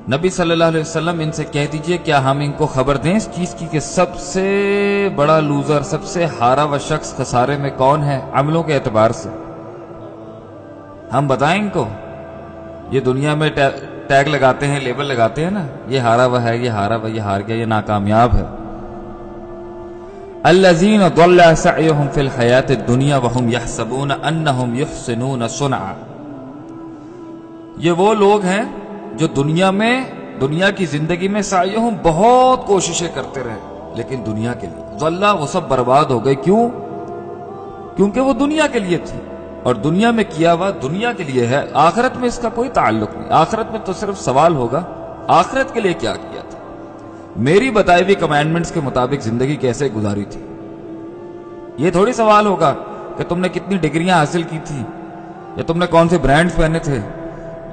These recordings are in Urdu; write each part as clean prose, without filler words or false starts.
نبی صلی اللہ علیہ وسلم ان سے کہہ دیجئے کیا ہم ان کو خبر دیں اس چیز کی کہ سب سے بڑا لوزر، سب سے ہارا ہوا شخص خسارے میں کون ہے عملوں کے اعتبار سے؟ ہم بتائیں ان کو؟ یہ دنیا میں ٹیگ لگاتے ہیں، لیبل لگاتے ہیں نا، یہ ہارا ہوا ہے، یہ ہارا ہوا، یہ ہار گیا، یہ ناکامیاب ہے۔ الذین ضل سعیہم فی الحیاۃ الدنیا وہم یحسبون انہم یحسنون صنعا، یہ وہ لوگ ہیں جو دنیا کی زندگی میں سعیہم بہت کوششیں کرتے رہے، لیکن دنیا کے لیے ضل، وہ سب برباد ہو گئے۔ کیوں؟ کیونکہ وہ دنیا کے لیے تھی، اور دنیا میں کیا ہوا دنیا کے لیے ہے، آخرت میں اس کا کوئی تعلق نہیں۔ آخرت میں تو صرف سوال ہوگا آخرت کے لیے کیا کیا تھا، میری بتائی ہوئی کمانڈمنٹس کے مطابق زندگی کیسے گزاری تھی۔ یہ تھوڑی سوال ہوگا کہ تم نے کتنی ڈگریاں حاصل کی تھی، یا تم نے کون سے برانڈز پہنے تھے،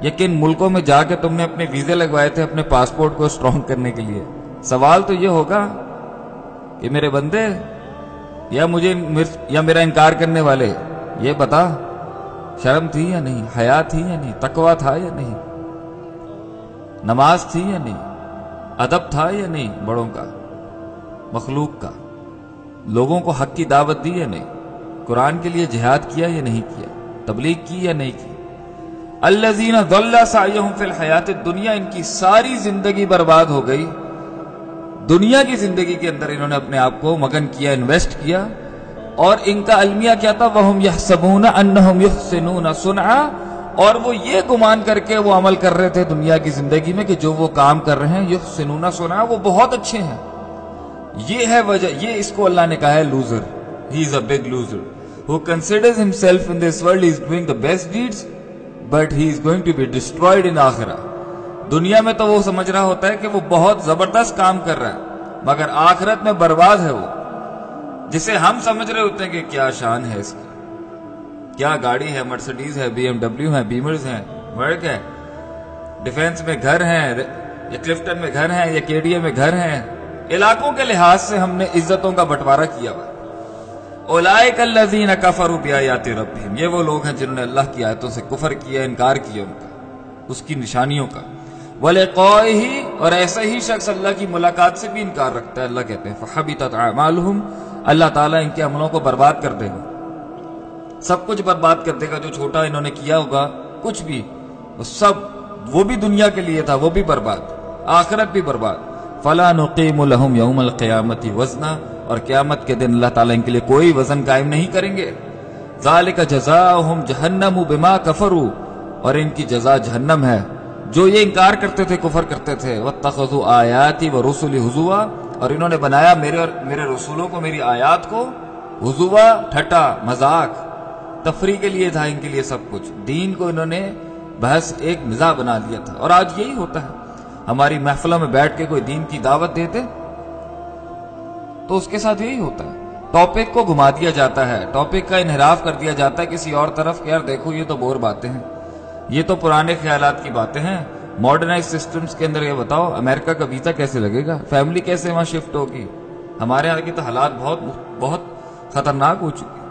یا کن ملکوں میں جا کے تم نے اپنے ویزے لگوائے تھے اپنے پاسپورٹ کو اسٹرانگ کرنے کے لیے۔ سوال تو یہ ہوگا کہ میرے بندے یا میرا انکار کرنے والے، یہ بتا شرم تھی یا نہیں، حیا تھی یا نہیں، تقوی تھا یا نہیں، نماز تھی یا نہیں، ادب تھا یا نہیں، بڑوں کا، مخلوق کا، لوگوں کو حق کی دعوت دی یا نہیں، قرآن کے لیے جہاد کیا یا نہیں کیا، تبلیغ کی یا نہیں کی۔ الذین ضل سعیہم فی الحیاۃ الدنیا، ان کی ساری زندگی برباد ہو گئی، دنیا کی زندگی کے اندر انہوں نے اپنے آپ کو مگن کیا، انویسٹ کیا، اور ان کا المیہ کیا تھا؟ وَهُمْ يَحْسَبُونَ أَنَّهُمْ يُحْسِنُونَ صُنْعًا، اور وہ یہ گمان کر کے وہ عمل کر رہے تھے دنیا کی زندگی میں کہ جو وہ کام کر رہے ہیں يُحْسِنُونَ صُنْعًا، وہ بہت اچھے ہیں۔ یہ ہے وجہ، یہ اس کو اللہ نے کہا ہے loser, he is a big loser who considers himself in this world he is doing the best deeds but he is going to be destroyed in آخرہ۔ دنیا میں تو وہ سمجھ رہا ہوتا ہے کہ وہ بہت زبردست کام کر رہا ہے، مگر آخرت میں برباد ہے وہ، جسے ہم سمجھ رہے ہوتے ہیں کہ کیا شان ہے اس کی، کیا گاڑی ہے، مرسڈیز ہے، بی ایم ڈبلیو ہے، بیمرز ہیں، ورک ہے، ڈیفینس میں گھر ہیں، یا کلفٹن میں گھر ہیں، یا کیڈیا میں گھر ہیں، علاقوں کے لحاظ سے ہم نے عزتوں کا بٹوارہ کیا ہوا۔ اولئک الذین کفروا بآیات ربہم، یہ وہ لوگ ہیں جنہوں نے اللہ کی آیتوں سے کفر کیا، انکار کیا ان کا، اس کی نشانیوں کا، ولقائہ، اور ایسا ہی شخص اللہ کی ملاقات سے بھی انکار رکھتا ہے۔ اللہ کہتے ہیں فحبطت اعمالہم، اللہ تعالیٰ ان کے عملوں کو برباد کر دے گا، سب کچھ برباد کر دے گا، جو چھوٹا انہوں نے کیا ہوگا کچھ بھی، وہ سب، وہ بھی دنیا کے لیے تھا، وہ بھی برباد، آخرت بھی برباد۔ فلا نقیم لہم یوم القیامت وزنا، اور قیامت کے دن اللہ تعالیٰ ان کے لیے کوئی وزن قائم نہیں کریں گے۔ ذالک جزاؤہم جہنم بما کفروا، اور ان کی جزا جہنم ہے، جو یہ انکار کرتے تھے، کفر کرتے تھے۔ واتخذوا آیاتی ورسلی ہزوا، اور انہوں نے بنایا میرے رسولوں کو، میری آیات کو ہزوا، ٹھٹا، مذاق، تفریح کے لیے تھا ان کے لیے سب کچھ، دین کو انہوں نے بحث ایک مزاح بنا لیا تھا۔ اور آج یہی ہوتا ہے، ہماری محفلوں میں بیٹھ کے کوئی دین کی دعوت دیتے تو اس کے ساتھ یہی ہوتا ہے، ٹاپک کو گھما دیا جاتا ہے، ٹاپک کا انحراف کر دیا جاتا ہے کسی اور طرف کہ یار دیکھو یہ تو بور باتیں ہیں، یہ تو پرانے خیالات کی باتیں ہیں، ماڈرنائز سسٹمز کے اندر یہ بتاؤ امریکہ کا ویزا کیسے لگے گا، فیملی کیسے وہاں شفٹ ہوگی، ہمارے یہاں کی تو حالات بہت خطرناک ہو چکی۔